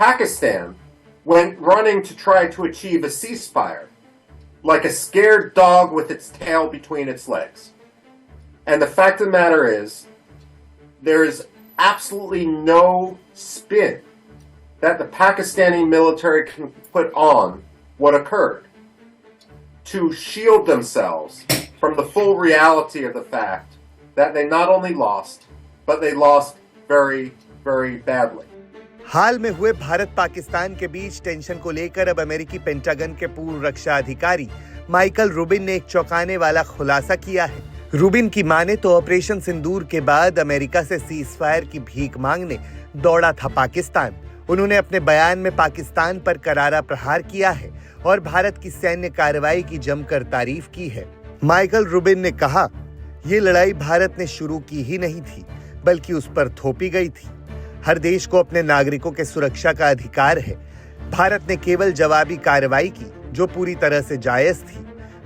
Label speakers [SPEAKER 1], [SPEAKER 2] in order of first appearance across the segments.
[SPEAKER 1] Pakistan went running to try to achieve a ceasefire, like a scared dog with its tail between its legs. And the fact of the matter is, there is absolutely no spin that the Pakistani military can put on what occurred to shield themselves from the full reality of the fact that they not only lost, but they lost very, very badly.
[SPEAKER 2] हाल में हुए भारत पाकिस्तान के बीच tension को लेकर अब अमेरिकी pentagon के पूर्व रक्षा अधिकारी माइकल रूबिन ने एक चौंकाने वाला खुलासा किया है। रूबिन की माने तो ऑपरेशन सिंदूर के बाद अमेरिका से सीजफायर की भीख मांगने दौड़ा था पाकिस्तान। उन्होंने अपने बयान में पाकिस्तान पर करारा प्रहार किया है और भारत की सैन्य कार्रवाई की जमकर तारीफ की है। माइकल रूबिन ने कहा, ये लड़ाई भारत ने शुरू की ही नहीं थी, बल्कि उस पर थोपी गई थी। हर देश को अपने नागरिकों के सुरक्षा का अधिकार है। भारत ने केवल जवाबी कार्रवाई की, जो पूरी तरह से जायज थी।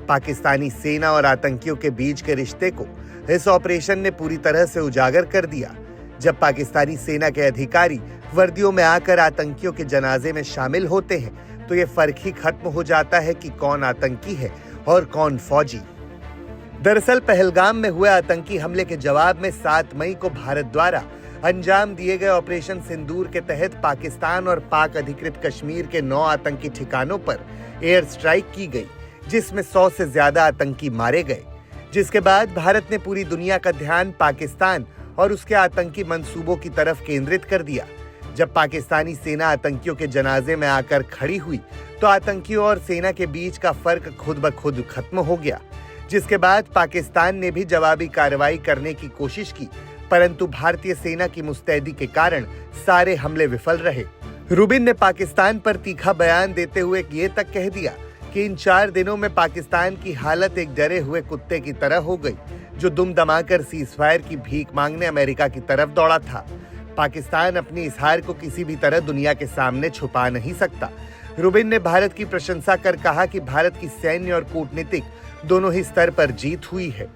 [SPEAKER 2] पाकिस्तानी सेना और आतंकियों के बीच के रिश्ते को इस ऑपरेशन ने पूरी तरह से उजागर कर दिया। जब पाकिस्तानी सेना के अधिकारी वर्दियों में आकर आतंकियों के जनाजे में शामिल होते हैं, तो ये फर्क ही खत्म हो जाता है कि कौन आतंकी है और कौन फौजी। दरअसल पहलगाम में हुए आतंकी हमले के जवाब में 7 मई को भारत द्वारा अंजाम दिए गए ऑपरेशन सिंदूर के तहत पाकिस्तान और पाक अधिकृत कश्मीर के 9 आतंकी ठिकानों पर एयर स्ट्राइक की गई, जिसमें 100 से ज्यादा आतंकी मारे गए। जिसके बाद भारत ने पूरी दुनिया का ध्यान पाकिस्तान और उसके आतंकी मंसूबों की तरफ केंद्रित कर दिया। जब पाकिस्तानी सेना आतंकियों के जनाजे में आकर खड़ी हुई, तो आतंकियों और सेना के बीच का फर्क खुद ब खुद खत्म हो गया। जिसके बाद पाकिस्तान ने भी जवाबी कार्रवाई करने की कोशिश की, परंतु भारतीय सेना की मुस्तैदी के कारण सारे हमले विफल रहे। रूबिन ने पाकिस्तान पर तीखा बयान देते हुए ये तक कह दिया कि इन 4 दिनों में पाकिस्तान की हालत एक डरे हुए कुत्ते की तरह हो गई, जो दुम दमाकर सीजफायर की भीख मांगने अमेरिका की तरफ दौड़ा था। पाकिस्तान अपनी इस हार को किसी भी तरह दुनिया के सामने छुपा नहीं सकता। रूबिन ने भारत की प्रशंसा कर कहा कि भारत की सैन्य और कूटनीतिक दोनों ही स्तर पर जीत हुई है।